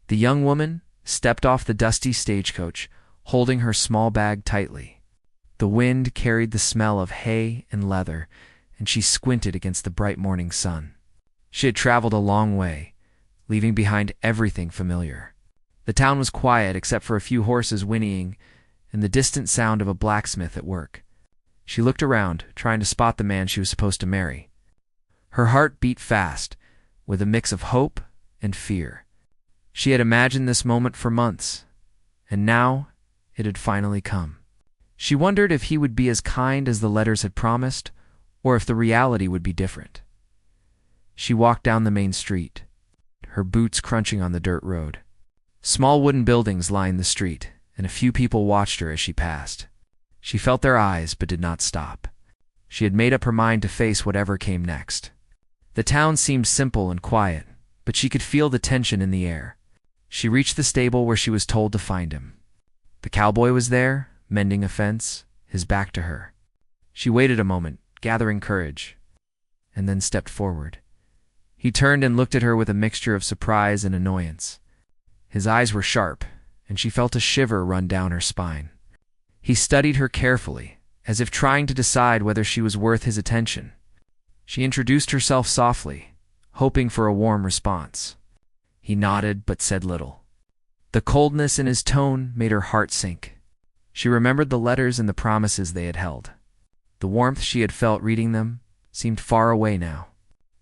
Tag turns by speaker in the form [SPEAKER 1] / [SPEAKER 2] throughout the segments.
[SPEAKER 1] The young woman stepped off the dusty stagecoach, holding her small bag tightly. The wind carried the smell of hay and leather, and she squinted against the bright morning sun. She had traveled a long way, leaving behind everything familiar. The town was quiet except for a few horses whinnying and the distant sound of a blacksmith at work. She looked around, trying to spot the man she was supposed to marry. Her heart beat fast, with a mix of hope and fear. She had imagined this moment for months, and now it had finally come. She wondered if he would be as kind as the letters had promised, or if the reality would be different. She walked down the main street, her boots crunching on the dirt road. Small wooden buildings lined the street, and a few people watched her as she passed. She felt their eyes but did not stop. She had made up her mind to face whatever came next. The town seemed simple and quiet, but she could feel the tension in the air. She reached the stable where she was told to find him. The cowboy was there, mending a fence, his back to her. She waited a moment, gathering courage, and then stepped forward. He turned and looked at her with a mixture of surprise and annoyance. His eyes were sharp, and she felt a shiver run down her spine. He studied her carefully, as if trying to decide whether she was worth his attention. She introduced herself softly, hoping for a warm response. He nodded but said little. The coldness in his tone made her heart sink. She remembered the letters and the promises they had held. The warmth she had felt reading them seemed far away now.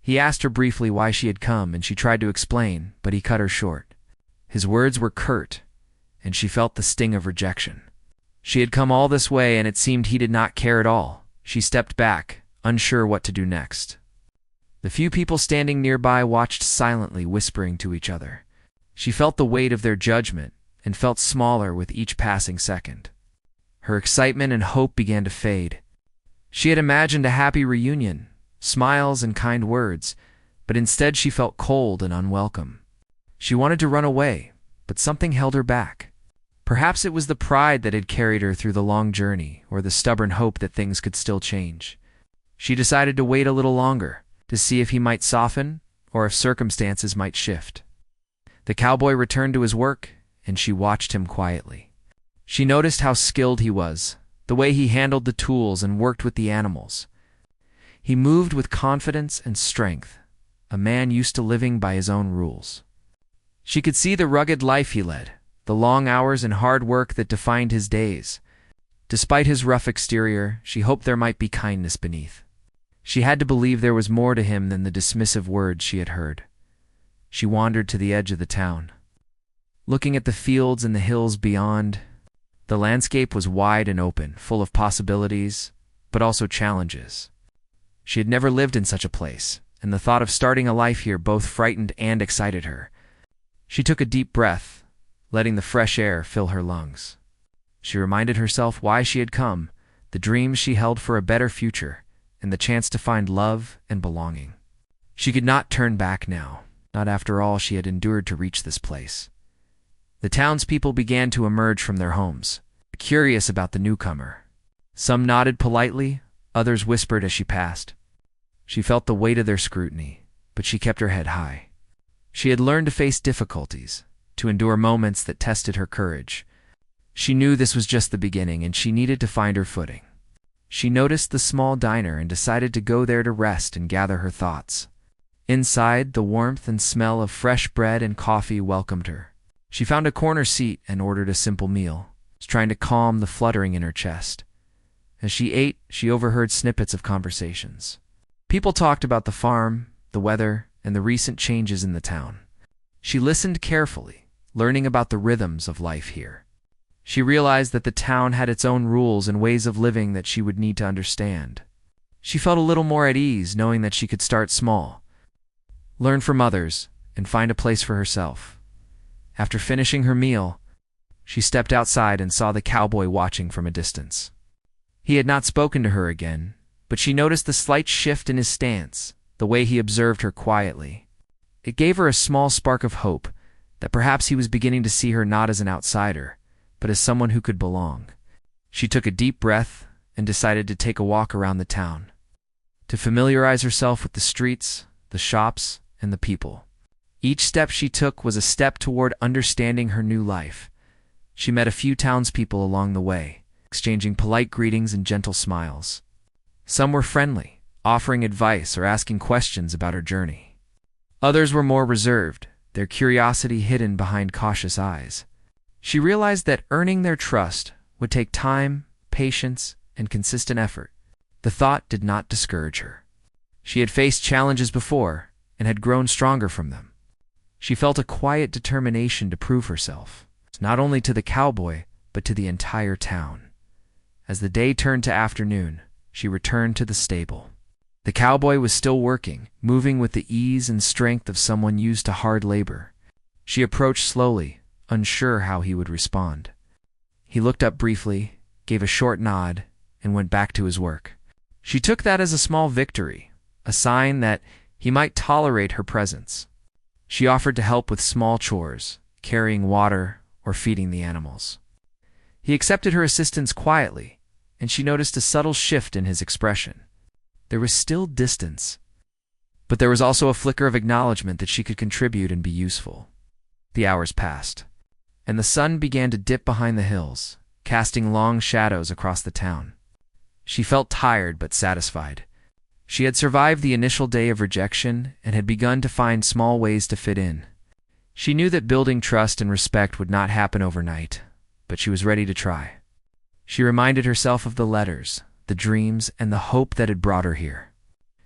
[SPEAKER 1] He asked her briefly why she had come, and she tried to explain, but he cut her short. His words were curt, and she felt the sting of rejection. She had come all this way, and it seemed he did not care at all. She stepped back, unsure what to do next. The few people standing nearby watched silently, whispering to each other. She felt the weight of their judgment and felt smaller with each passing second. Her excitement and hope began to fade. She had imagined a happy reunion, smiles and kind words, but instead she felt cold and unwelcome. She wanted to run away, but something held her back. Perhaps it was the pride that had carried her through the long journey, or the stubborn hope that things could still change. She decided to wait a little longer, to see if he might soften, or if circumstances might shift. The cowboy returned to his work, and she watched him quietly. She noticed how skilled he was, the way he handled the tools and worked with the animals. He moved with confidence and strength, a man used to living by his own rules. She could see the rugged life he led, the long hours and hard work that defined his days. Despite his rough exterior, she hoped there might be kindness beneath. She had to believe there was more to him than the dismissive words she had heard. She wandered to the edge of the town. Looking at the fields and the hills beyond, the landscape was wide and open, full of possibilities, but also challenges. She had never lived in such a place, and the thought of starting a life here both frightened and excited her. She took a deep breath, letting the fresh air fill her lungs. She reminded herself why she had come, the dreams she held for a better future, and the chance to find love and belonging. She could not turn back now, not after all she had endured to reach this place. The townspeople began to emerge from their homes, curious about the newcomer. Some nodded politely, others whispered as she passed. She felt the weight of their scrutiny, but she kept her head high. She had learned to face difficulties, to endure moments that tested her courage. She knew this was just the beginning, and she needed to find her footing. She noticed the small diner and decided to go there to rest and gather her thoughts. Inside, the warmth and smell of fresh bread and coffee welcomed her. She found a corner seat and ordered a simple meal, trying to calm the fluttering in her chest. As she ate, she overheard snippets of conversations. People talked about the farm, the weather, and the recent changes in the town. She listened carefully, learning about the rhythms of life here. She realized that the town had its own rules and ways of living that she would need to understand. She felt a little more at ease knowing that she could start small, learn from others, and find a place for herself. After finishing her meal, she stepped outside and saw the cowboy watching from a distance. He had not spoken to her again, but she noticed the slight shift in his stance, the way he observed her quietly. It gave her a small spark of hope that perhaps he was beginning to see her not as an outsider, but as someone who could belong. She took a deep breath and decided to take a walk around the town, to familiarize herself with the streets, the shops, and the people. Each step she took was a step toward understanding her new life. She met a few townspeople along the way, exchanging polite greetings and gentle smiles. Some were friendly, offering advice or asking questions about her journey. Others were more reserved, their curiosity hidden behind cautious eyes. She realized that earning their trust would take time, patience, and consistent effort. The thought did not discourage her. She had faced challenges before and had grown stronger from them. She felt a quiet determination to prove herself, not only to the cowboy, but to the entire town. As the day turned to afternoon, she returned to the stable. The cowboy was still working, moving with the ease and strength of someone used to hard labor. She approached slowly, unsure how he would respond. He looked up briefly, gave a short nod, and went back to his work. She took that as a small victory, a sign that he might tolerate her presence. She offered to help with small chores, carrying water or feeding the animals. He accepted her assistance quietly, and she noticed a subtle shift in his expression. There was still distance, but there was also a flicker of acknowledgement that she could contribute and be useful. The hours passed, and the sun began to dip behind the hills, casting long shadows across the town. She felt tired but satisfied. She had survived the initial day of rejection and had begun to find small ways to fit in. She knew that building trust and respect would not happen overnight, but she was ready to try. She reminded herself of the letters, the dreams, and the hope that had brought her here.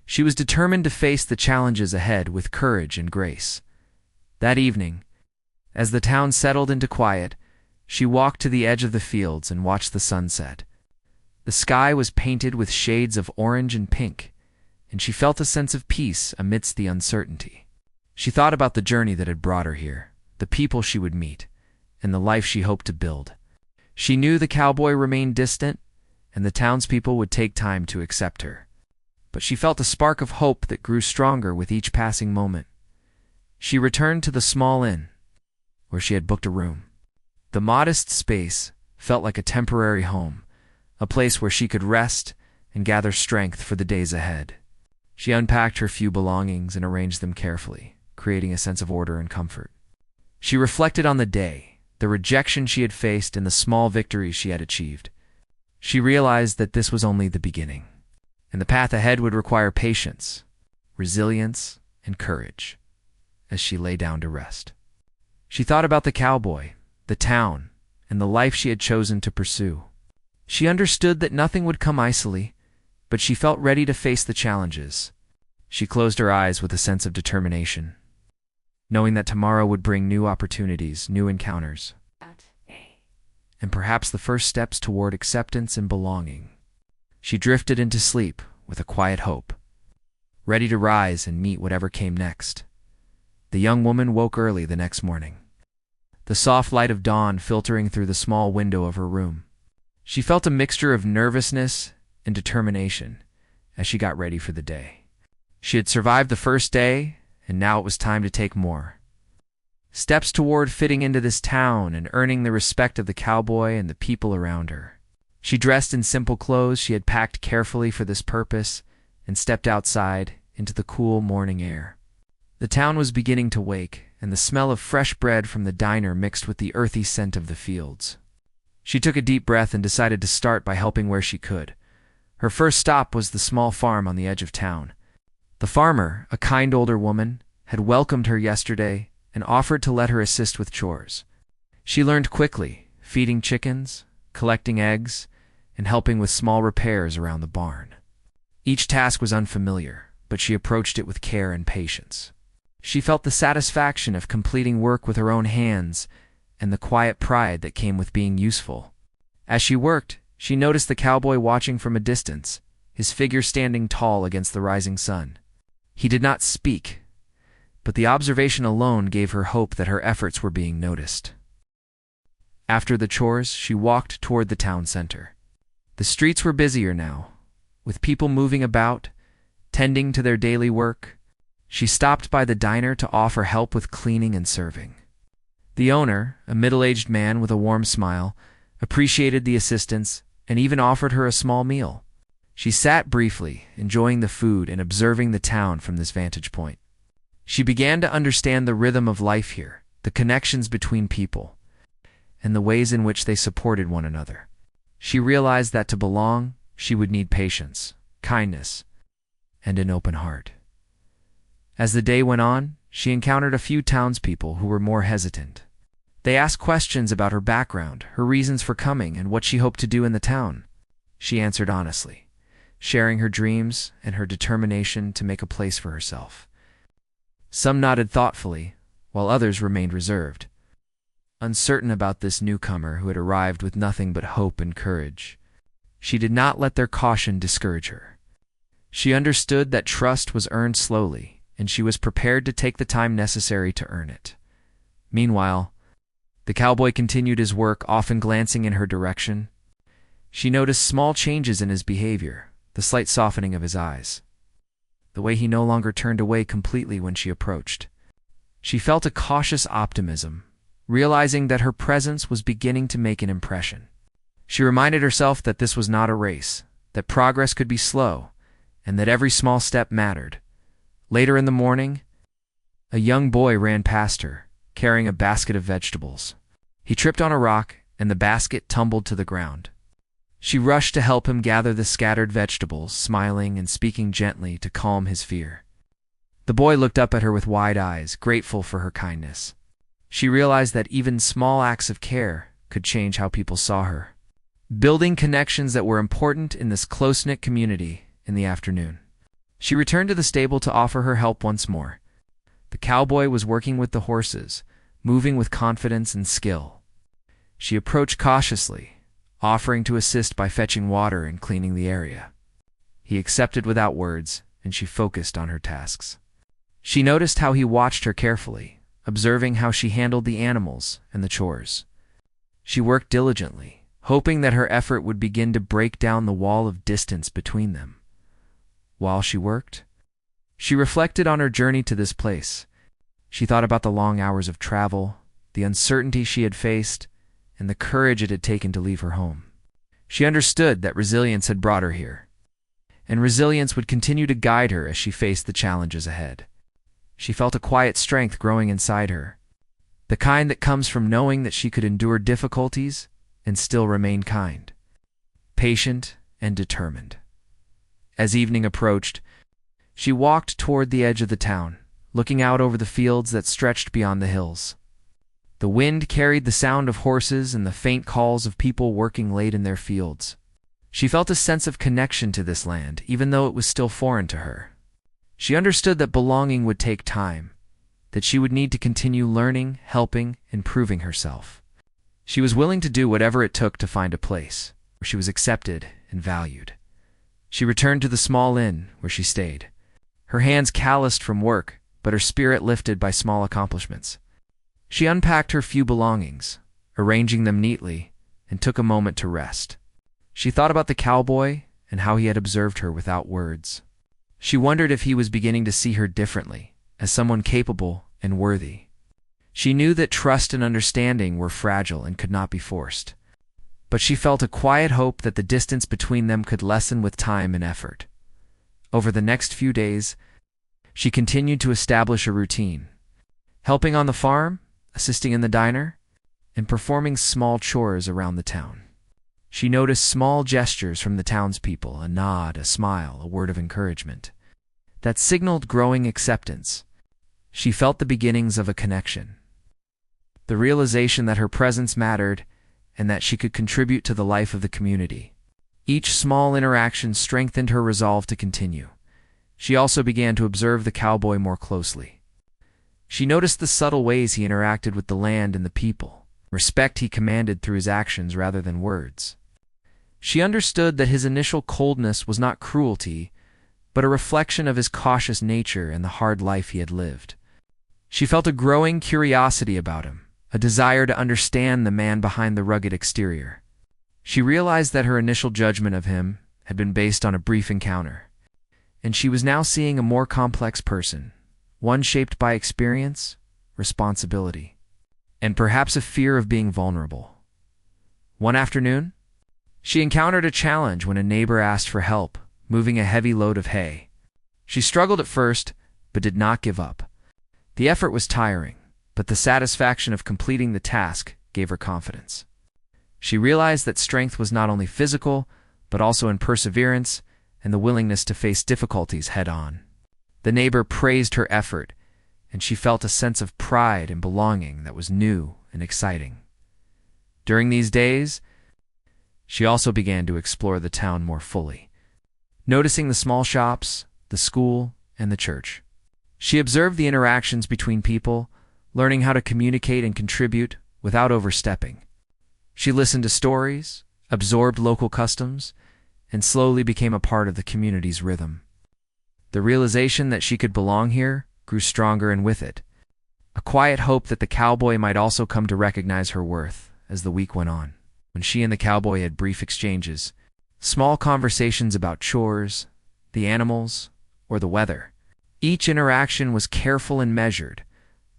[SPEAKER 1] She was determined to face the challenges ahead with courage and grace. That evening, as the town settled into quiet, she walked to the edge of the fields and watched the sunset. The sky was painted with shades of orange and pink, and she felt a sense of peace amidst the uncertainty. She thought about the journey that had brought her here, the people she would meet, and the life she hoped to build. She knew the cowboy remained distant, and the townspeople would take time to accept her. But she felt a spark of hope that grew stronger with each passing moment. She returned to the small inn, where she had booked a room. The modest space felt like a temporary home, a place where she could rest and gather strength for the days ahead. She unpacked her few belongings and arranged them carefully, creating a sense of order and comfort. She reflected on the day, the rejection she had faced, and the small victories she had achieved. She realized that this was only the beginning, and the path ahead would require patience, resilience, and courage. As she lay down to rest, she thought about the cowboy, the town, and the life she had chosen to pursue. She understood that nothing would come easily, but she felt ready to face the challenges. She closed her eyes with a sense of determination, knowing that tomorrow would bring new opportunities, new encounters, and perhaps the first steps toward acceptance and belonging. She drifted into sleep with a quiet hope, ready to rise and meet whatever came next. The young woman woke early the next morning, the soft light of dawn filtering through the small window of her room. She felt a mixture of nervousness and determination as she got ready for the day. She had survived the first day, and now it was time to take more steps toward fitting into this town and earning the respect of the cowboy and the people around her. She dressed in simple clothes she had packed carefully for this purpose and stepped outside into the cool morning air. The town was beginning to wake, and the smell of fresh bread from the diner mixed with the earthy scent of the fields. She took a deep breath and decided to start by helping where she could. Her first stop was the small farm on the edge of town. The farmer, a kind older woman, had welcomed her yesterday and offered to let her assist with chores. She learned quickly, feeding chickens, collecting eggs, and helping with small repairs around the barn. Each task was unfamiliar, but she approached it with care and patience. She felt the satisfaction of completing work with her own hands and the quiet pride that came with being useful. As she worked, she noticed the cowboy watching from a distance, his figure standing tall against the rising sun. He did not speak, but the observation alone gave her hope that her efforts were being noticed. After the chores, she walked toward the town center. The streets were busier now, with people moving about, tending to their daily work. She stopped by the diner to offer help with cleaning and serving. The owner, a middle-aged man with a warm smile, appreciated the assistance and even offered her a small meal. She sat briefly, enjoying the food and observing the town from this vantage point. She began to understand the rhythm of life here, the connections between people, and the ways in which they supported one another. She realized that to belong, she would need patience, kindness, and an open heart. As the day went on, she encountered a few townspeople who were more hesitant. They asked questions about her background, her reasons for coming, and what she hoped to do in the town. She answered honestly, sharing her dreams and her determination to make a place for herself. Some nodded thoughtfully, while others remained reserved, uncertain about this newcomer who had arrived with nothing but hope and courage. She did not let their caution discourage her. She understood that trust was earned slowly, and she was prepared to take the time necessary to earn it. Meanwhile, the cowboy continued his work, often glancing in her direction. She noticed small changes in his behavior, the slight softening of his eyes, the way he no longer turned away completely when she approached. She felt a cautious optimism, realizing that her presence was beginning to make an impression. She reminded herself that this was not a race, that progress could be slow, and that every small step mattered. Later in the morning, a young boy ran past her, carrying a basket of vegetables. He tripped on a rock, and the basket tumbled to the ground. She rushed to help him gather the scattered vegetables, smiling and speaking gently to calm his fear. The boy looked up at her with wide eyes, grateful for her kindness. She realized that even small acts of care could change how people saw her, building connections that were important in this close-knit community. In the afternoon, she returned to the stable to offer her help once more. The cowboy was working with the horses, moving with confidence and skill. She approached cautiously, offering to assist by fetching water and cleaning the area. He accepted without words, and she focused on her tasks. She noticed how he watched her carefully, observing how she handled the animals and the chores. She worked diligently, hoping that her effort would begin to break down the wall of distance between them. While she worked, she reflected on her journey to this place. She thought about the long hours of travel, the uncertainty she had faced, and the courage it had taken to leave her home. She understood that resilience had brought her here, and resilience would continue to guide her as she faced the challenges ahead. She felt a quiet strength growing inside her, the kind that comes from knowing that she could endure difficulties and still remain kind, patient, and determined. As evening approached, she walked toward the edge of the town, looking out over the fields that stretched beyond the hills. The wind carried the sound of horses and the faint calls of people working late in their fields. She felt a sense of connection to this land, even though it was still foreign to her. She understood that belonging would take time, that she would need to continue learning, helping, and proving herself. She was willing to do whatever it took to find a place where she was accepted and valued. She returned to the small inn where she stayed, her hands calloused from work, but her spirit lifted by small accomplishments. She unpacked her few belongings, arranging them neatly, and took a moment to rest. She thought about the cowboy and how he had observed her without words. She wondered if he was beginning to see her differently, as someone capable and worthy. She knew that trust and understanding were fragile and could not be forced, but she felt a quiet hope that the distance between them could lessen with time and effort. Over the next few days, she continued to establish a routine, helping on the farm, assisting in the diner, and performing small chores around the town. She noticed small gestures from the townspeople, a nod, a smile, a word of encouragement, that signaled growing acceptance. She felt the beginnings of a connection, the realization that her presence mattered and that she could contribute to the life of the community. Each small interaction strengthened her resolve to continue. She also began to observe the cowboy more closely. She noticed the subtle ways he interacted with the land and the people, respect he commanded through his actions rather than words. She understood that his initial coldness was not cruelty, but a reflection of his cautious nature and the hard life he had lived. She felt a growing curiosity about him, a desire to understand the man behind the rugged exterior. She realized that her initial judgment of him had been based on a brief encounter, and she was now seeing a more complex person, one shaped by experience, responsibility, and perhaps a fear of being vulnerable. One afternoon, she encountered a challenge when a neighbor asked for help moving a heavy load of hay. She struggled at first, but did not give up. The effort was tiring, but the satisfaction of completing the task gave her confidence. She realized that strength was not only physical, but also in perseverance and the willingness to face difficulties head-on. The neighbor praised her effort, and she felt a sense of pride and belonging that was new and exciting. During these days, she also began to explore the town more fully, noticing the small shops, the school, and the church. She observed the interactions between people, learning how to communicate and contribute without overstepping. She listened to stories, absorbed local customs, and slowly became a part of the community's rhythm. The realization that she could belong here grew stronger, and with it, a quiet hope that the cowboy might also come to recognize her worth as the week went on. When she and the cowboy had brief exchanges, small conversations about chores, the animals, or the weather. Each interaction was careful and measured,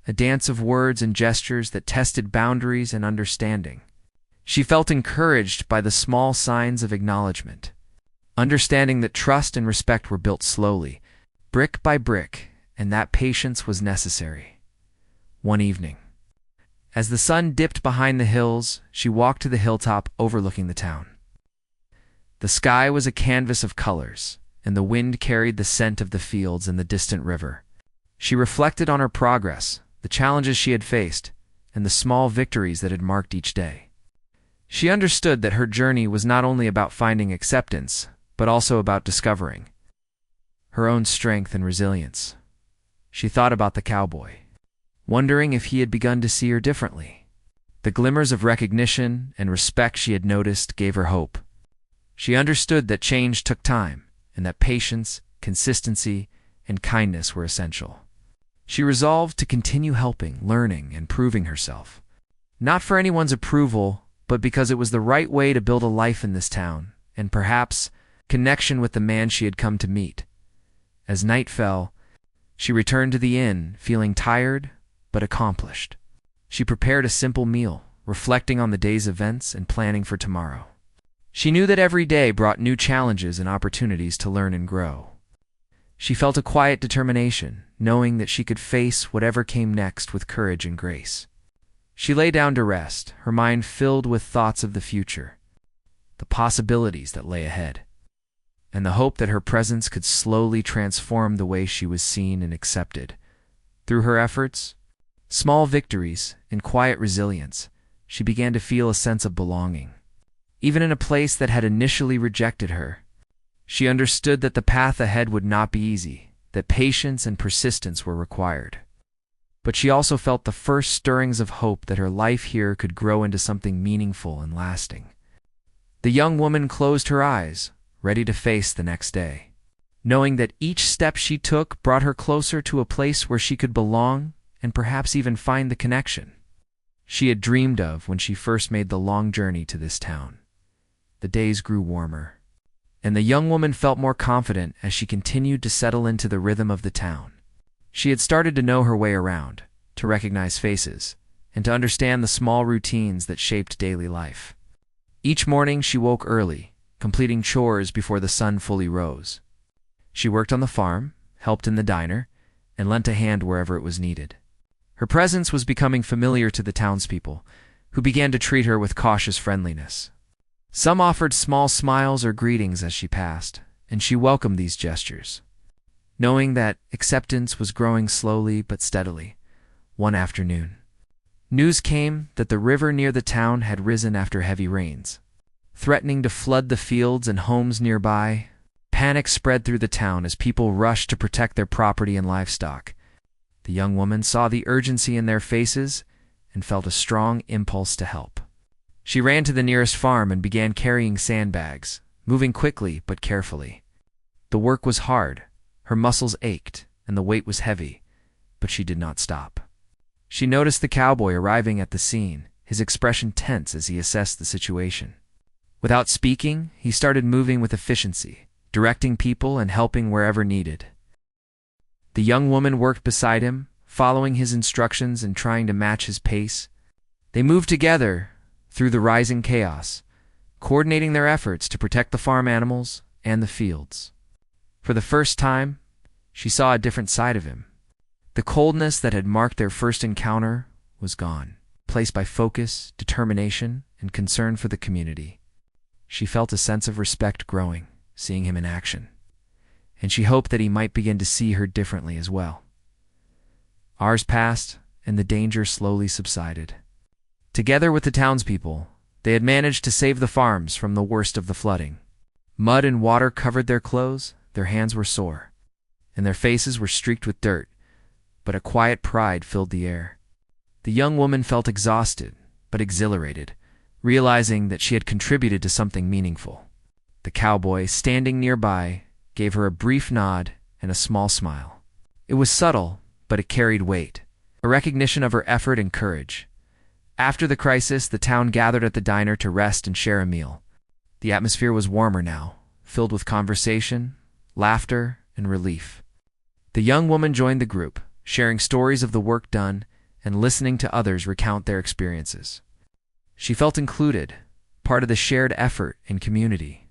[SPEAKER 1] a dance of words and gestures that tested boundaries and understanding. She felt encouraged by the small signs of acknowledgement, understanding that trust and respect were built slowly, brick by brick, and that patience was necessary. One evening, as the sun dipped behind the hills, she walked to the hilltop overlooking the town. The sky was a canvas of colors, and the wind carried the scent of the fields and the distant river. She reflected on her progress, the challenges she had faced, and the small victories that had marked each day. She understood that her journey was not only about finding acceptance, but also about discovering her own strength and resilience. She thought about the cowboy, wondering if he had begun to see her differently. The glimmers of recognition and respect she had noticed gave her hope. She understood that change took time, and that patience, consistency, and kindness were essential. She resolved to continue helping, learning, and proving herself. Not for anyone's approval, but because it was the right way to build a life in this town, and perhaps connection with the man she had come to meet. As night fell, she returned to the inn, feeling tired but accomplished. She prepared a simple meal, reflecting on the day's events and planning for tomorrow. She knew that every day brought new challenges and opportunities to learn and grow. She felt a quiet determination, knowing that she could face whatever came next with courage and grace. She lay down to rest, her mind filled with thoughts of the future, the possibilities that lay ahead, and the hope that her presence could slowly transform the way she was seen and accepted. Through her efforts, small victories, and quiet resilience, she began to feel a sense of belonging. Even in a place that had initially rejected her, she understood that the path ahead would not be easy, that patience and persistence were required. But she also felt the first stirrings of hope that her life here could grow into something meaningful and lasting. The young woman closed her eyes, ready to face the next day, knowing that each step she took brought her closer to a place where she could belong and perhaps even find the connection she had dreamed of when she first made the long journey to this town. The days grew warmer, and the young woman felt more confident as she continued to settle into the rhythm of the town. She had started to know her way around, to recognize faces, and to understand the small routines that shaped daily life. Each morning she woke early, completing chores before the sun fully rose. She worked on the farm, helped in the diner, and lent a hand wherever it was needed. Her presence was becoming familiar to the townspeople, who began to treat her with cautious friendliness. Some offered small smiles or greetings as she passed, and she welcomed these gestures, knowing that acceptance was growing slowly but steadily. One afternoon, news came that the river near the town had risen after heavy rains, threatening to flood the fields and homes nearby. Panic spread through the town as people rushed to protect their property and livestock. The young woman saw the urgency in their faces and felt a strong impulse to help. She ran to the nearest farm and began carrying sandbags, moving quickly but carefully. The work was hard, her muscles ached, and the weight was heavy, but she did not stop. She noticed the cowboy arriving at the scene, his expression tense as he assessed the situation. Without speaking, he started moving with efficiency, directing people and helping wherever needed. The young woman worked beside him, following his instructions and trying to match his pace. They moved together through the rising chaos, coordinating their efforts to protect the farm animals and the fields. For the first time, she saw a different side of him. The The coldness that had marked their first encounter was gone, replaced by focus, determination, and concern for the community. She felt a sense of respect growing, seeing him in action, and she hoped that he might begin to see her differently as well. Hours passed, and the danger slowly subsided. Together with the townspeople, they had managed to save the farms from the worst of the flooding. Mud and water covered their clothes, their hands were sore, and their faces were streaked with dirt, but a quiet pride filled the air. The young woman felt exhausted, but exhilarated, realizing that she had contributed to something meaningful. The cowboy, standing nearby, gave her a brief nod and a small smile. It was subtle, but it carried weight, a recognition of her effort and courage. After the crisis, the town gathered at the diner to rest and share a meal. The atmosphere was warmer now, filled with conversation, laughter, and relief. The young woman joined the group, sharing stories of the work done and listening to others recount their experiences. She felt included, part of the shared effort and community.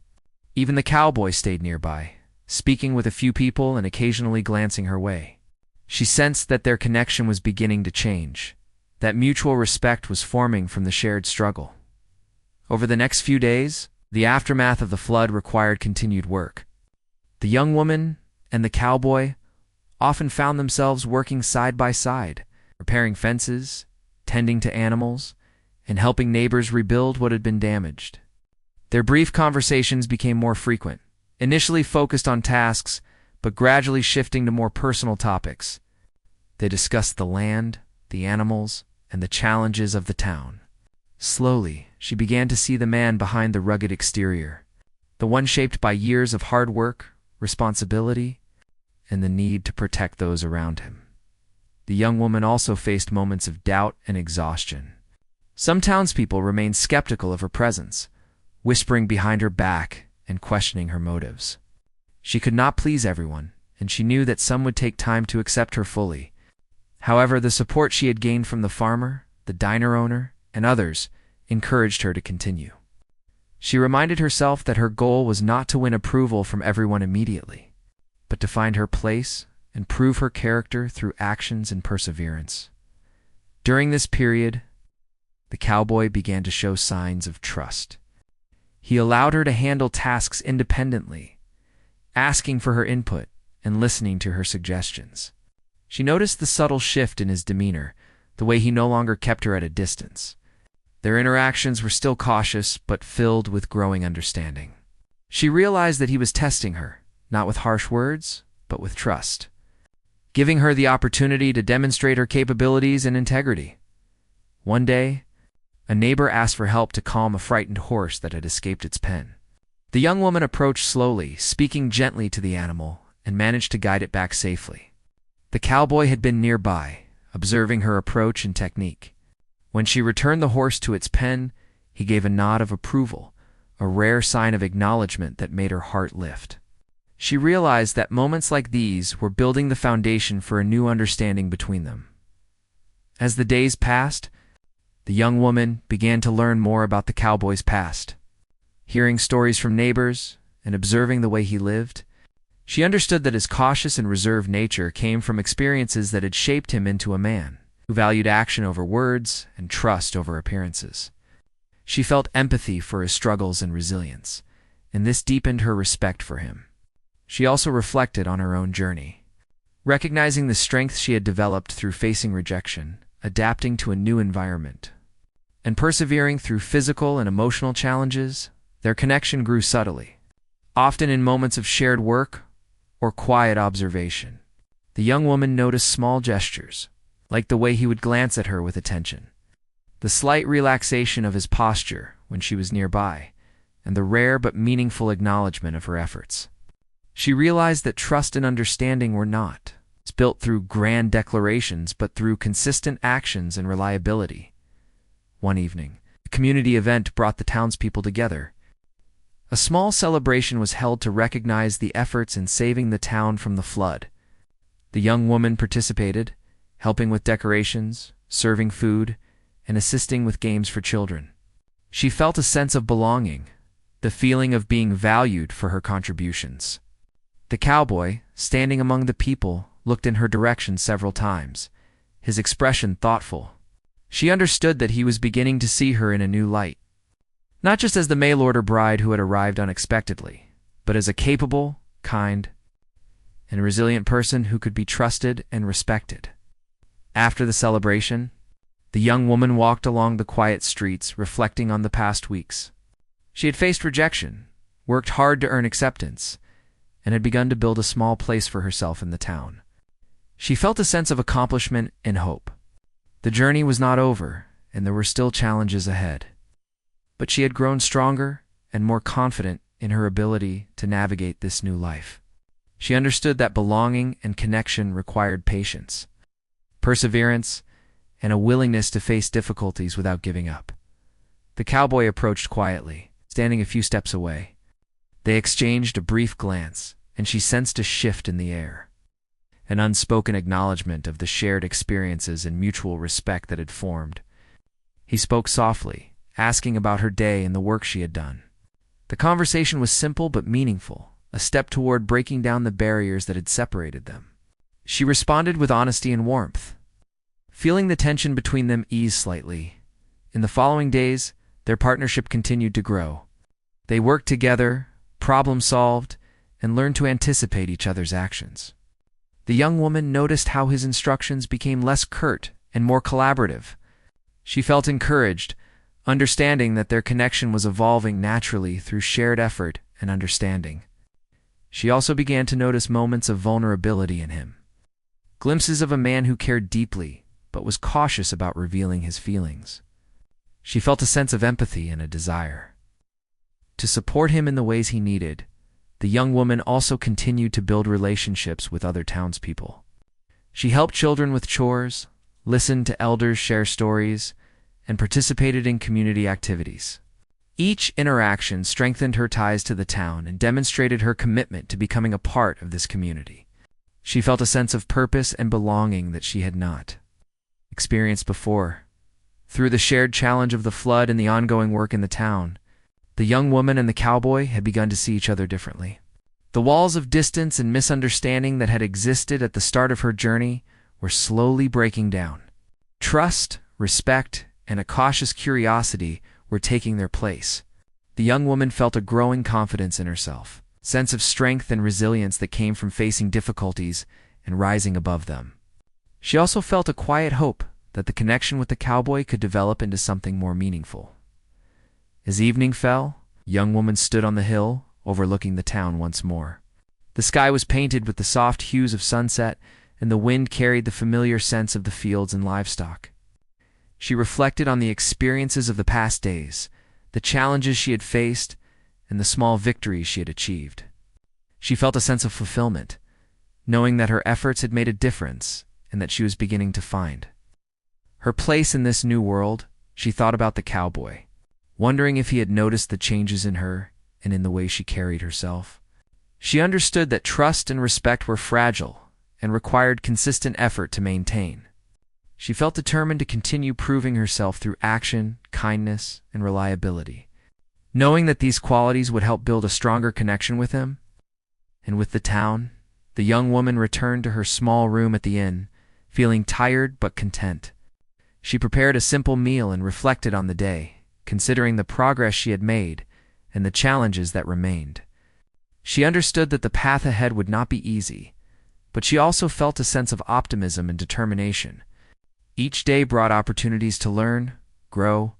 [SPEAKER 1] Even the cowboy stayed nearby, speaking with a few people and occasionally glancing her way. She sensed that their connection was beginning to change, that mutual respect was forming from the shared struggle. Over the next few days, the aftermath of the flood required continued work. The young woman and the cowboy often found themselves working side by side, repairing fences, tending to animals, and helping neighbors rebuild what had been damaged. Their brief conversations became more frequent, initially focused on tasks, but gradually shifting to more personal topics. They discussed the land, the animals, and the challenges of the town. Slowly, she began to see the man behind the rugged exterior, the one shaped by years of hard work, responsibility, and the need to protect those around him. The young woman also faced moments of doubt and exhaustion. Some townspeople remained skeptical of her presence, whispering behind her back and questioning her motives. She could not please everyone, and she knew that some would take time to accept her fully. However, the support she had gained from the farmer, the diner owner, and others encouraged her to continue. She reminded herself that her goal was not to win approval from everyone immediately, but to find her place and prove her character through actions and perseverance. During this period, the cowboy began to show signs of trust. He allowed her to handle tasks independently, asking for her input and listening to her suggestions. She noticed the subtle shift in his demeanor, the way he no longer kept her at a distance. Their interactions were still cautious, but filled with growing understanding. She realized that he was testing her, not with harsh words, but with trust, giving her the opportunity to demonstrate her capabilities and integrity. One day, a neighbor asked for help to calm a frightened horse that had escaped its pen. The young woman approached slowly, speaking gently to the animal, and managed to guide it back safely. The cowboy had been nearby, observing her approach and technique. When she returned the horse to its pen, he gave a nod of approval, a rare sign of acknowledgement that made her heart lift. She realized that moments like these were building the foundation for a new understanding between them. As the days passed, the young woman began to learn more about the cowboy's past. Hearing stories from neighbors and observing the way he lived, she understood that his cautious and reserved nature came from experiences that had shaped him into a man who valued action over words and trust over appearances. She felt empathy for his struggles and resilience, and this deepened her respect for him. She also reflected on her own journey, recognizing the strength she had developed through facing rejection, adapting to a new environment, and persevering through physical and emotional challenges. Their connection grew subtly, often in moments of shared work or quiet observation. The young woman noticed small gestures, like the way he would glance at her with attention, the slight relaxation of his posture when she was nearby, and the rare but meaningful acknowledgement of her efforts. She realized that trust and understanding were not built through grand declarations, but through consistent actions and reliability. One evening, a community event brought the townspeople together. A small celebration was held to recognize the efforts in saving the town from the flood. The young woman participated, helping with decorations, serving food, and assisting with games for children. She felt a sense of belonging, the feeling of being valued for her contributions. The cowboy, standing among the people, looked in her direction several times, his expression thoughtful. She understood that he was beginning to see her in a new light, not just as the mail-order bride who had arrived unexpectedly, but as a capable, kind, and resilient person who could be trusted and respected. After the celebration, the young woman walked along the quiet streets, reflecting on the past weeks. She had faced rejection, worked hard to earn acceptance, and had begun to build a small place for herself in the town. She felt a sense of accomplishment and hope. The journey was not over, and there were still challenges ahead. But she had grown stronger and more confident in her ability to navigate this new life. She understood that belonging and connection required patience, perseverance, and a willingness to face difficulties without giving up. The cowboy approached quietly, standing a few steps away. They exchanged a brief glance, and she sensed a shift in the air, an unspoken acknowledgement of the shared experiences and mutual respect that had formed. He spoke softly, asking about her day and the work she had done. The conversation was simple but meaningful, a step toward breaking down the barriers that had separated them. She responded with honesty and warmth, feeling the tension between them ease slightly. In the following days, their partnership continued to grow. They worked together, problem-solved, and learned to anticipate each other's actions. The young woman noticed how his instructions became less curt and more collaborative. She felt encouraged, understanding that their connection was evolving naturally through shared effort and understanding. She also began to notice moments of vulnerability in him, glimpses of a man who cared deeply but was cautious about revealing his feelings. She felt a sense of empathy and a desire to support him in the ways he needed. The young woman also continued to build relationships with other townspeople. She helped children with chores, listened to elders share stories, and participated in community activities. Each interaction strengthened her ties to the town and demonstrated her commitment to becoming a part of this community. She felt a sense of purpose and belonging that she had not experienced before. Through the shared challenge of the flood and the ongoing work in the town, the young woman and the cowboy had begun to see each other differently. The walls of distance and misunderstanding that had existed at the start of her journey were slowly breaking down. Trust, respect, and a cautious curiosity were taking their place. The young woman felt a growing confidence in herself, sense of strength and resilience that came from facing difficulties and rising above them. She also felt a quiet hope that the connection with the cowboy could develop into something more meaningful. As evening fell, the young woman stood on the hill, overlooking the town once more. The sky was painted with the soft hues of sunset, and the wind carried the familiar scents of the fields and livestock. She reflected on the experiences of the past days, the challenges she had faced, and the small victories she had achieved. She felt a sense of fulfillment, knowing that her efforts had made a difference and that she was beginning to find her place in this new world. She thought about the cowboy, wondering if he had noticed the changes in her and in the way she carried herself. She understood that trust and respect were fragile and required consistent effort to maintain. She felt determined to continue proving herself through action, kindness, and reliability, knowing that these qualities would help build a stronger connection with him and with the town. The young woman returned to her small room at the inn, feeling tired but content. She prepared a simple meal and reflected on the day, considering the progress she had made and the challenges that remained. She understood that the path ahead would not be easy, but she also felt a sense of optimism and determination. Each day brought opportunities to learn, grow,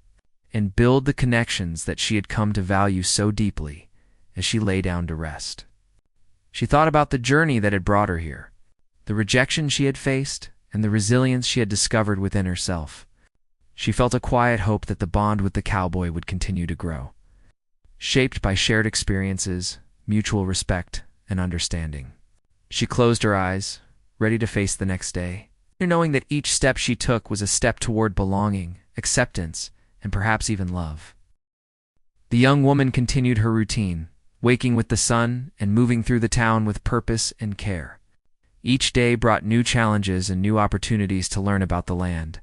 [SPEAKER 1] and build the connections that she had come to value so deeply as she lay down to rest. She thought about the journey that had brought her here, the rejection she had faced, and the resilience she had discovered within herself. She felt a quiet hope that the bond with the cowboy would continue to grow, shaped by shared experiences, mutual respect, and understanding. She closed her eyes, ready to face the next day, knowing that each step she took was a step toward belonging, acceptance, and perhaps even love. The young woman continued her routine, waking with the sun and moving through the town with purpose and care. Each day brought new challenges and new opportunities to learn about the land,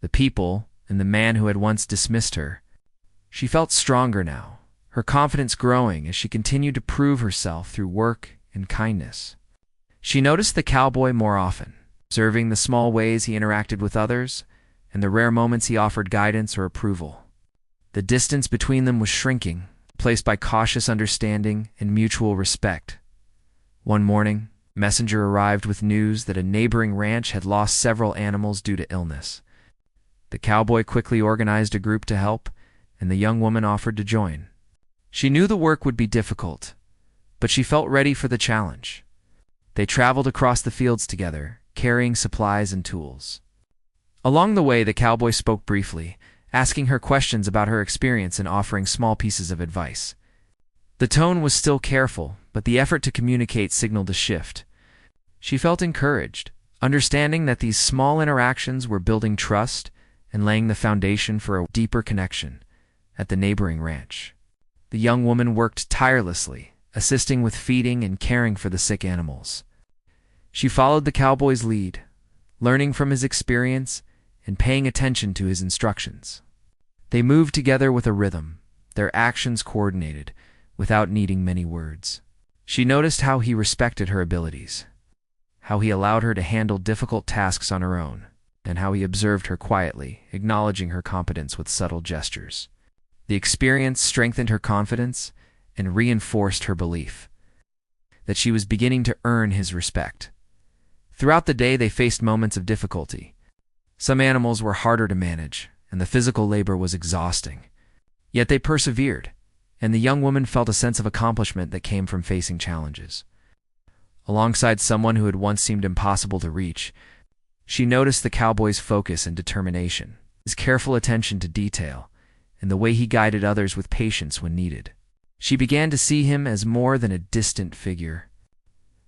[SPEAKER 1] the people, and the man who had once dismissed her. She felt stronger now, her confidence growing as she continued to prove herself through work and kindness. She noticed the cowboy more often, observing the small ways he interacted with others and the rare moments he offered guidance or approval. The distance between them was shrinking, replaced by cautious understanding and mutual respect. One morning, a messenger arrived with news that a neighboring ranch had lost several animals due to illness. The cowboy quickly organized a group to help, and the young woman offered to join. She knew the work would be difficult, but she felt ready for the challenge. They traveled across the fields together, carrying supplies and tools. Along the way, the cowboy spoke briefly, asking her questions about her experience and offering small pieces of advice. The tone was still careful, but the effort to communicate signaled a shift. She felt encouraged, understanding that these small interactions were building trust and laying the foundation for a deeper connection. At the neighboring ranch, the young woman worked tirelessly, assisting with feeding and caring for the sick animals. She followed the cowboy's lead, learning from his experience and paying attention to his instructions. They moved together with a rhythm, their actions coordinated, without needing many words. She noticed how he respected her abilities, how he allowed her to handle difficult tasks on her own, and how he observed her quietly, acknowledging her competence with subtle gestures. The experience strengthened her confidence and reinforced her belief that she was beginning to earn his respect. Throughout the day, they faced moments of difficulty. Some animals were harder to manage, and the physical labor was exhausting. Yet they persevered, and the young woman felt a sense of accomplishment that came from facing challenges. Alongside someone who had once seemed impossible to reach, she noticed the cowboy's focus and determination, his careful attention to detail, and the way he guided others with patience when needed. She began to see him as more than a distant figure.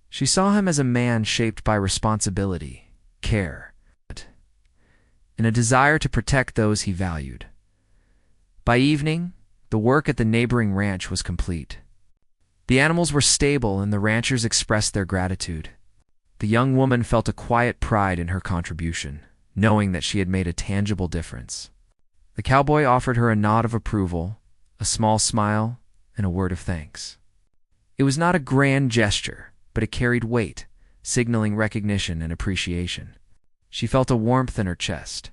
[SPEAKER 1] She saw him as a man shaped by responsibility, care, and a desire to protect those he valued. By evening, the work at the neighboring ranch was complete. The animals were stable and the ranchers expressed their gratitude. The young woman felt a quiet pride in her contribution, knowing that she had made a tangible difference. The cowboy offered her a nod of approval, a small smile, and a word of thanks. It was not a grand gesture, but it carried weight, signaling recognition and appreciation. She felt a warmth in her chest,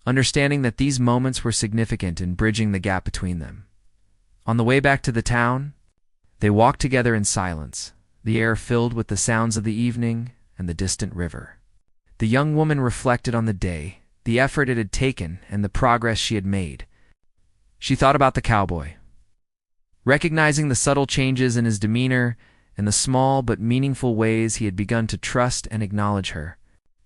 [SPEAKER 1] understanding that these moments were significant in bridging the gap between them. On the way back to the town, they walked together in silence, the air filled with the sounds of the evening and the distant river. The young woman reflected on the day, the effort it had taken, and the progress she had made. She thought about the cowboy, recognizing the subtle changes in his demeanor and the small but meaningful ways he had begun to trust and acknowledge her.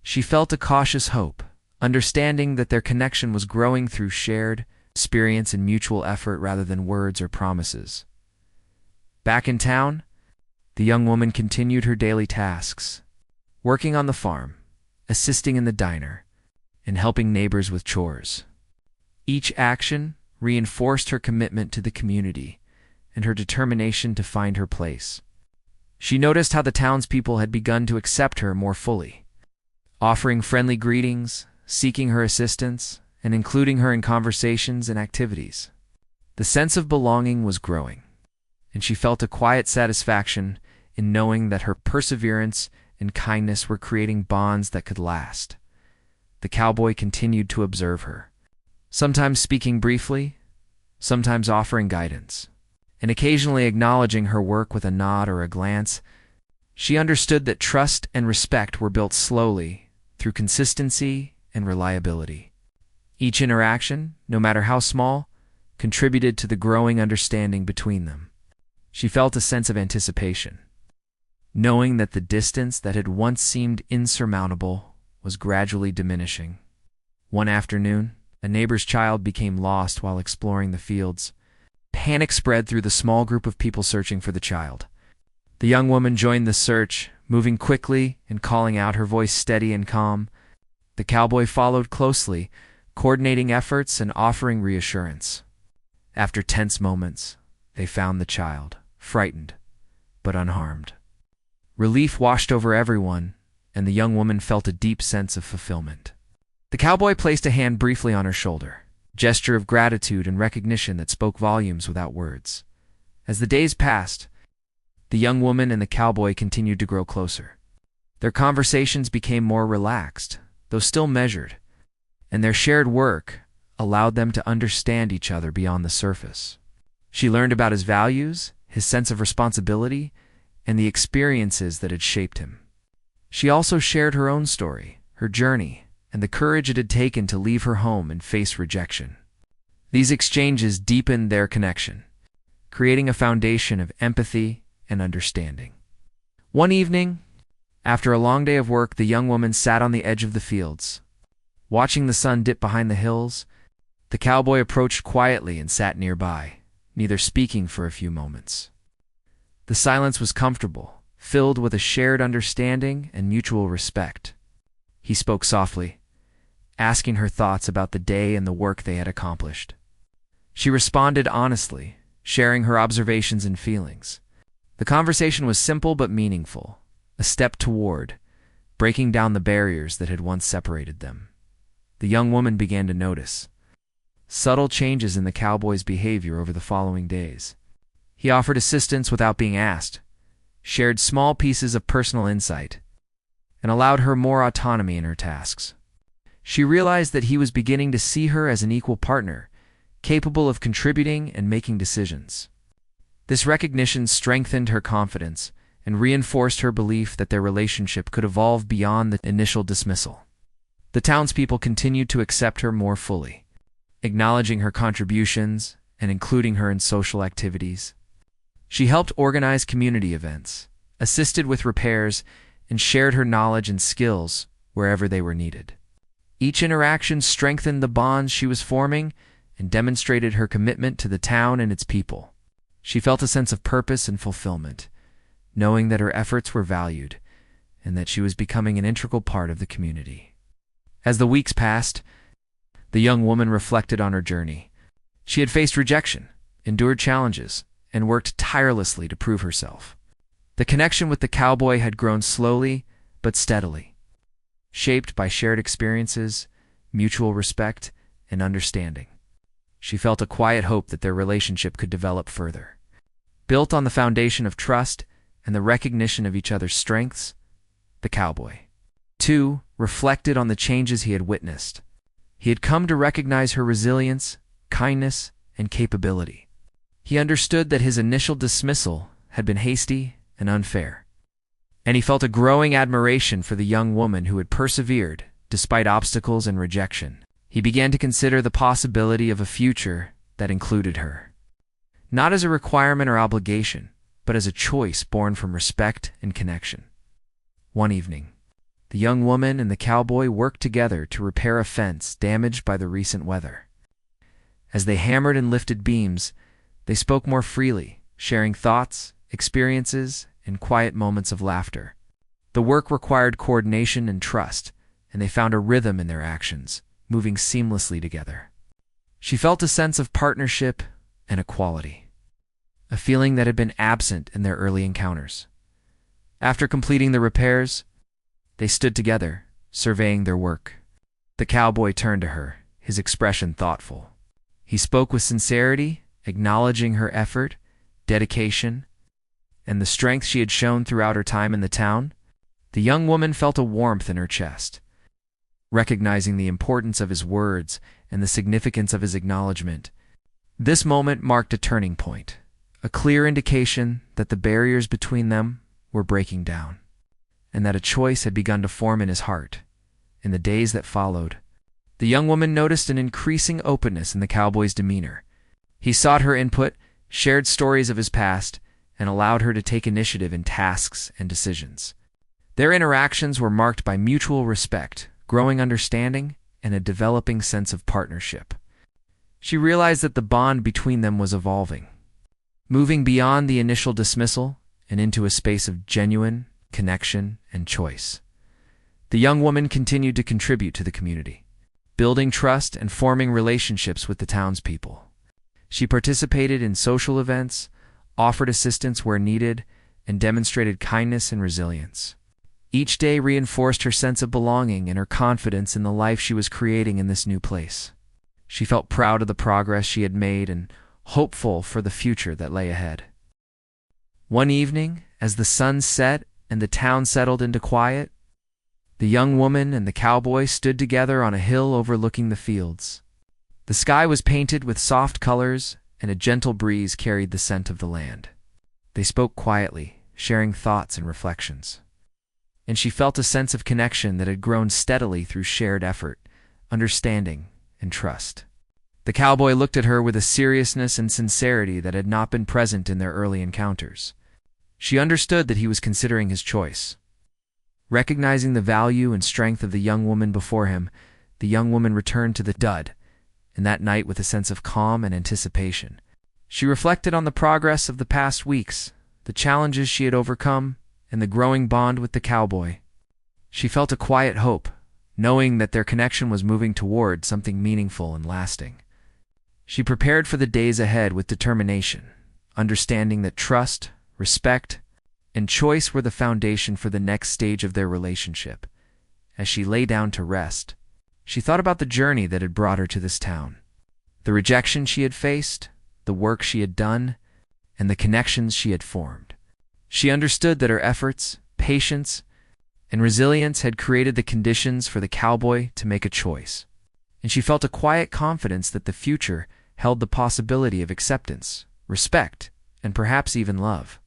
[SPEAKER 1] She felt a cautious hope, understanding that their connection was growing through shared experience and mutual effort rather than words or promises. Back in town, the young woman continued her daily tasks, working on the farm, assisting in the diner, and helping neighbors with chores. Each action reinforced her commitment to the community and her determination to find her place. She noticed how the townspeople had begun to accept her more fully, offering friendly greetings, seeking her assistance, and including her in conversations and activities. The sense of belonging was growing, and she felt a quiet satisfaction in knowing that her perseverance and kindness were creating bonds that could last. The cowboy continued to observe her, sometimes speaking briefly, sometimes offering guidance, and occasionally acknowledging her work with a nod or a glance. She understood that trust and respect were built slowly through consistency and reliability. Each interaction, no matter how small, contributed to the growing understanding between them. She felt a sense of anticipation, knowing that the distance that had once seemed insurmountable was gradually diminishing. One afternoon, a neighbor's child became lost while exploring the fields. Panic spread through the small group of people searching for the child. The young woman joined the search, moving quickly and calling out, her voice steady and calm. The cowboy followed closely, coordinating efforts and offering reassurance. After tense moments, they found the child, frightened but unharmed. Relief washed over everyone, and the young woman felt a deep sense of fulfillment. The cowboy placed a hand briefly on her shoulder, a gesture of gratitude and recognition that spoke volumes without words. As the days passed, the young woman and the cowboy continued to grow closer. Their conversations became more relaxed, though still measured, and their shared work allowed them to understand each other beyond the surface. She learned about his values, his sense of responsibility, and the experiences that had shaped him. She also shared her own story, her journey, and the courage it had taken to leave her home and face rejection. These exchanges deepened their connection, creating a foundation of empathy and understanding. One evening, after a long day of work, the young woman sat on the edge of the fields. Watching the sun dip behind the hills, the cowboy approached quietly and sat nearby, neither speaking for a few moments. The silence was comfortable, filled with a shared understanding and mutual respect. He spoke softly, asking her thoughts about the day and the work they had accomplished. She responded honestly, sharing her observations and feelings. The conversation was simple but meaningful, a step toward breaking down the barriers that had once separated them. The young woman began to notice subtle changes in the cowboy's behavior over the following days. He offered assistance without being asked, shared small pieces of personal insight, and allowed her more autonomy in her tasks. She realized that he was beginning to see her as an equal partner, capable of contributing and making decisions. This recognition strengthened her confidence and reinforced her belief that their relationship could evolve beyond the initial dismissal. The townspeople continued to accept her more fully, acknowledging her contributions and including her in social activities. She helped organize community events, assisted with repairs, and shared her knowledge and skills wherever they were needed. Each interaction strengthened the bonds she was forming and demonstrated her commitment to the town and its people. She felt a sense of purpose and fulfillment, knowing that her efforts were valued and that she was becoming an integral part of the community. As the weeks passed, the young woman reflected on her journey. She had faced rejection, endured challenges, and worked tirelessly to prove herself. The connection with the cowboy had grown slowly but steadily, shaped by shared experiences, mutual respect, and understanding. She felt a quiet hope that their relationship could develop further. Built on the foundation of trust and the recognition of each other's strengths, the cowboy, too, reflected on the changes he had witnessed. He had come to recognize her resilience, kindness, and capability. He understood that his initial dismissal had been hasty and unfair, and he felt a growing admiration for the young woman who had persevered despite obstacles and rejection. He began to consider the possibility of a future that included her, not as a requirement or obligation, but as a choice born from respect and connection. One evening, the young woman and the cowboy worked together to repair a fence damaged by the recent weather. As they hammered and lifted beams, they spoke more freely, sharing thoughts, experiences, and quiet moments of laughter. The work required coordination and trust, and they found a rhythm in their actions, moving seamlessly together. She felt a sense of partnership and equality, a feeling that had been absent in their early encounters. After completing the repairs, they stood together, surveying their work. The cowboy turned to her, his expression thoughtful. He spoke with sincerity, acknowledging her effort, dedication, and the strength she had shown throughout her time in the town. The young woman felt a warmth in her chest, recognizing the importance of his words and the significance of his acknowledgement. This moment marked a turning point, a clear indication that the barriers between them were breaking down, and that a choice had begun to form in his heart. In the days that followed, the young woman noticed an increasing openness in the cowboy's demeanor. He sought her input, shared stories of his past, and allowed her to take initiative in tasks and decisions. Their interactions were marked by mutual respect, growing understanding, and a developing sense of partnership. She realized that the bond between them was evolving, moving beyond the initial dismissal and into a space of genuine connection and choice. The young woman continued to contribute to the community, building trust and forming relationships with the townspeople. She participated in social events, offered assistance where needed, and demonstrated kindness and resilience. Each day reinforced her sense of belonging and her confidence in the life she was creating in this new place. She felt proud of the progress she had made and hopeful for the future that lay ahead. One evening, as the sun set and the town settled into quiet, the young woman and the cowboy stood together on a hill overlooking the fields. The sky was painted with soft colors, and a gentle breeze carried the scent of the land. They spoke quietly, sharing thoughts and reflections. And she felt a sense of connection that had grown steadily through shared effort, understanding, and trust. The cowboy looked at her with a seriousness and sincerity that had not been present in their early encounters. She understood that he was considering his choice. Recognizing the value and strength of the young woman before him, the young woman returned to the dud, and that night with a sense of calm and anticipation. She reflected on the progress of the past weeks, the challenges she had overcome, and the growing bond with the cowboy. She felt a quiet hope, knowing that their connection was moving toward something meaningful and lasting. She prepared for the days ahead with determination, understanding that trust, respect, and choice were the foundation for the next stage of their relationship. As she lay down to rest, she thought about the journey that had brought her to this town, the rejection she had faced, the work she had done, and the connections she had formed. She understood that her efforts, patience, and resilience had created the conditions for the cowboy to make a choice, and she felt a quiet confidence that the future held the possibility of acceptance, respect, and perhaps even love.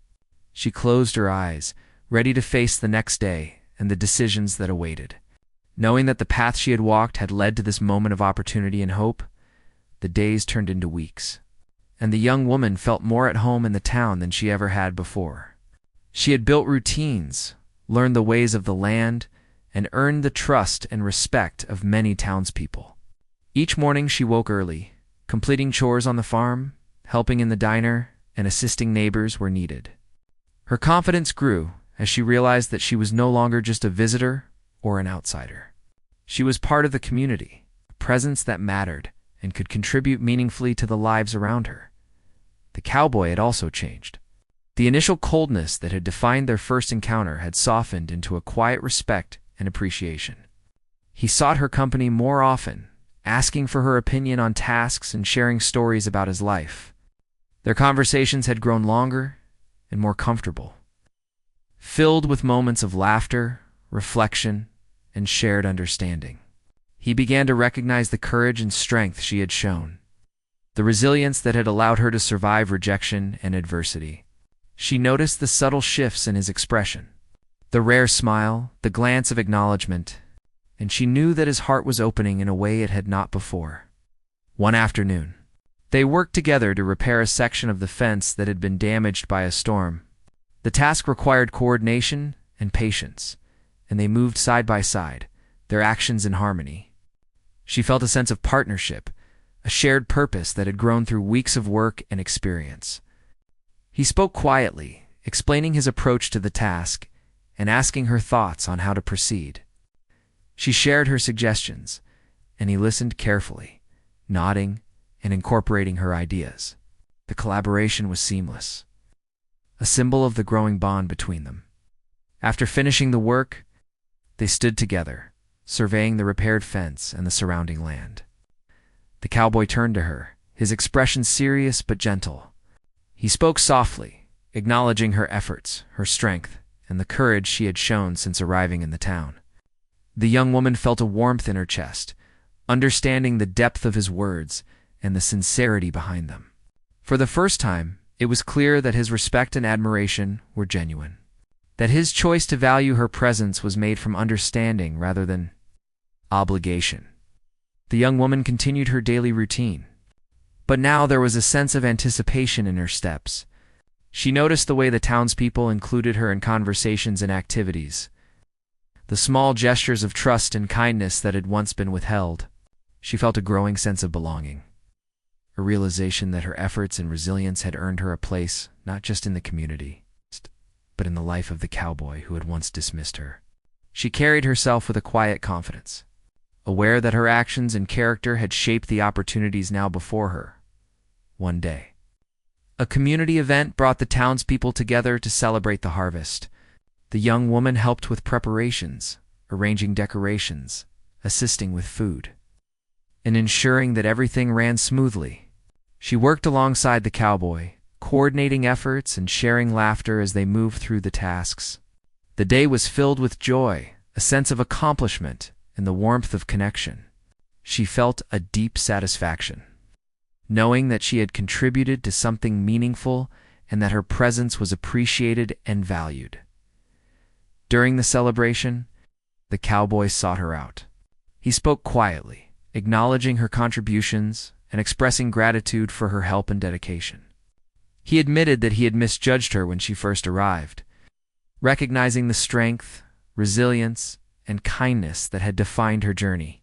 [SPEAKER 1] She closed her eyes, ready to face the next day and the decisions that awaited. Knowing that the path she had walked had led to this moment of opportunity and hope, the days turned into weeks, and the young woman felt more at home in the town than she ever had before. She had built routines, learned the ways of the land, and earned the trust and respect of many townspeople. Each morning she woke early, completing chores on the farm, helping in the diner, and assisting neighbors where needed. Her confidence grew as she realized that she was no longer just a visitor or an outsider. She was part of the community, a presence that mattered and could contribute meaningfully to the lives around her. The cowboy had also changed. The initial coldness that had defined their first encounter had softened into a quiet respect and appreciation. He sought her company more often, asking for her opinion on tasks and sharing stories about his life. Their conversations had grown longer and more comfortable, filled with moments of laughter, reflection, and shared understanding. He began to recognize the courage and strength she had shown, the resilience that had allowed her to survive rejection and adversity. She noticed the subtle shifts in his expression, the rare smile, the glance of acknowledgement, and she knew that his heart was opening in a way it had not before. One afternoon, they worked together to repair a section of the fence that had been damaged by a storm. The task required coordination and patience, and they moved side by side, their actions in harmony. She felt a sense of partnership, a shared purpose that had grown through weeks of work and experience. He spoke quietly, explaining his approach to the task and asking her thoughts on how to proceed. She shared her suggestions, and he listened carefully, nodding and incorporating her ideas. The collaboration was seamless, a symbol of the growing bond between them. After finishing the work, they stood together, surveying the repaired fence and the surrounding land. The cowboy turned to her, his expression serious but gentle. He spoke softly, acknowledging her efforts, her strength, and the courage she had shown since arriving in the town. The young woman felt a warmth in her chest, understanding the depth of his words and the sincerity behind them. For the first time, it was clear that his respect and admiration were genuine, that his choice to value her presence was made from understanding rather than obligation. The young woman continued her daily routine, but now there was a sense of anticipation in her steps. She noticed the way the townspeople included her in conversations and activities, the small gestures of trust and kindness that had once been withheld. She felt a growing sense of belonging, a realization that her efforts and resilience had earned her a place not just in the community, but in the life of the cowboy who had once dismissed her. She carried herself with a quiet confidence, aware that her actions and character had shaped the opportunities now before her. One day, a community event brought the townspeople together to celebrate the harvest. The young woman helped with preparations, arranging decorations, assisting with food, and ensuring that everything ran smoothly. She worked alongside the cowboy, coordinating efforts and sharing laughter as they moved through the tasks. The day was filled with joy, a sense of accomplishment, and the warmth of connection. She felt a deep satisfaction, knowing that she had contributed to something meaningful and that her presence was appreciated and valued. During the celebration, the cowboy sought her out. He spoke quietly, acknowledging her contributions and expressing gratitude for her help and dedication. He admitted that he had misjudged her when she first arrived, recognizing the strength, resilience, and kindness that had defined her journey.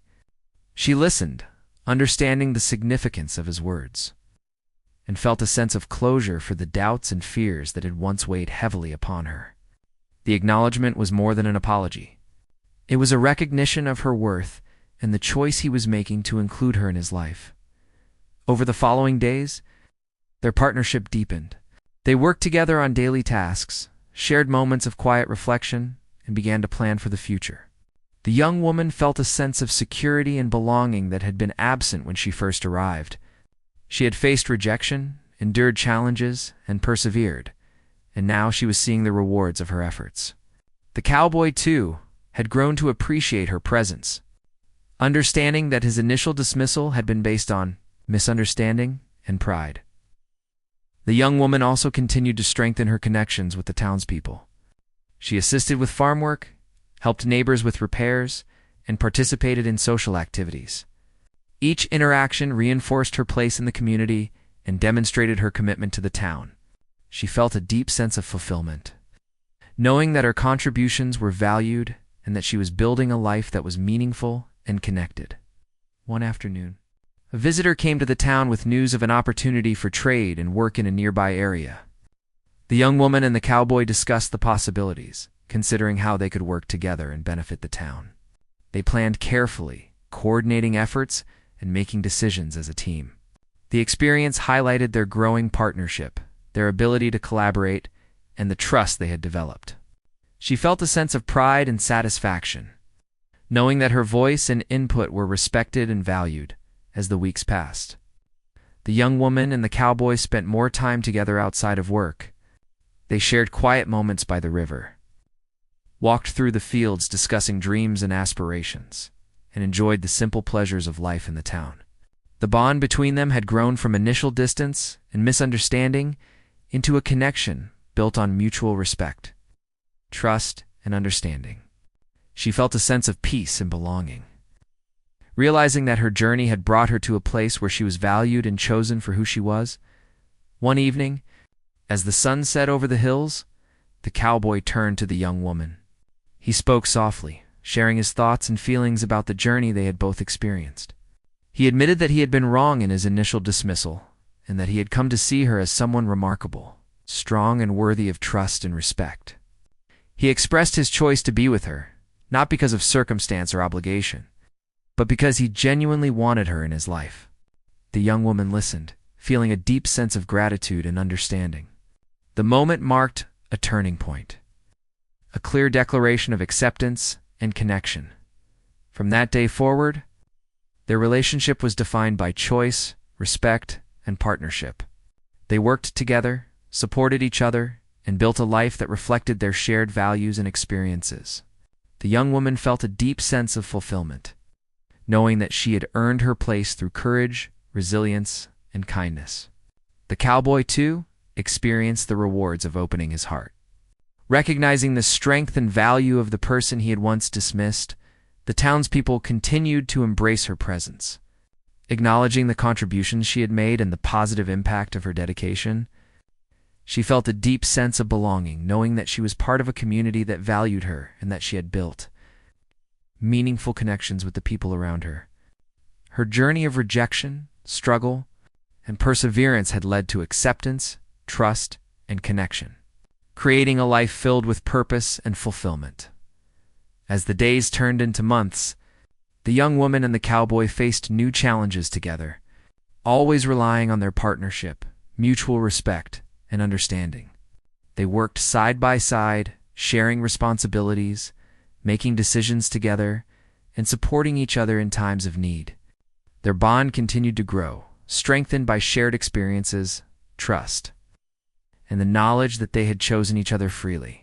[SPEAKER 1] She listened, understanding the significance of his words, and felt a sense of closure for the doubts and fears that had once weighed heavily upon her. The acknowledgement was more than an apology. It was a recognition of her worth and the choice he was making to include her in his life. Over the following days, their partnership deepened. They worked together on daily tasks, shared moments of quiet reflection, and began to plan for the future. The young woman felt a sense of security and belonging that had been absent when she first arrived. She had faced rejection, endured challenges, and persevered, and now she was seeing the rewards of her efforts. The cowboy, too, had grown to appreciate her presence, understanding that his initial dismissal had been based on misunderstanding and pride. The young woman also continued to strengthen her connections with the townspeople. She assisted with farm work, helped neighbors with repairs, and participated in social activities. Each interaction reinforced her place in the community and demonstrated her commitment to the town. She felt a deep sense of fulfillment, knowing that her contributions were valued and that she was building a life that was meaningful and connected. One afternoon, a visitor came to the town with news of an opportunity for trade and work in a nearby area. The young woman and the cowboy discussed the possibilities, considering how they could work together and benefit the town. They planned carefully, coordinating efforts and making decisions as a team. The experience highlighted their growing partnership, their ability to collaborate, and the trust they had developed. She felt a sense of pride and satisfaction, knowing that her voice and input were respected and valued as the weeks passed. The young woman and the cowboy spent more time together outside of work. They shared quiet moments by the river, walked through the fields discussing dreams and aspirations, and enjoyed the simple pleasures of life in the town. The bond between them had grown from initial distance and misunderstanding into a connection built on mutual respect, trust, and understanding. She felt a sense of peace and belonging, realizing that her journey had brought her to a place where she was valued and chosen for who she was. One evening, as the sun set over the hills, the cowboy turned to the young woman. He spoke softly, sharing his thoughts and feelings about the journey they had both experienced. He admitted that he had been wrong in his initial dismissal, and that he had come to see her as someone remarkable, strong, and worthy of trust and respect. He expressed his choice to be with her, not because of circumstance or obligation, but because he genuinely wanted her in his life. The young woman listened, feeling a deep sense of gratitude and understanding. The moment marked a turning point, a clear declaration of acceptance and connection. From that day forward, their relationship was defined by choice, respect, and partnership. They worked together, supported each other, and built a life that reflected their shared values and experiences. The young woman felt a deep sense of fulfillment, knowing that she had earned her place through courage, resilience, and kindness. The cowboy, too, experienced the rewards of opening his heart. Recognizing the strength and value of the person he had once dismissed, the townspeople continued to embrace her presence. Acknowledging the contributions she had made and the positive impact of her dedication, she felt a deep sense of belonging, knowing that she was part of a community that valued her and that she had built meaningful connections with the people around her. Her journey of rejection, struggle, and perseverance had led to acceptance, trust, and connection, creating a life filled with purpose and fulfillment. As the days turned into months, the young woman and the cowboy faced new challenges together, always relying on their partnership, mutual respect, and understanding. They worked side by side, sharing responsibilities, making decisions together, and supporting each other in times of need. Their bond continued to grow, strengthened by shared experiences, trust, and the knowledge that they had chosen each other freely.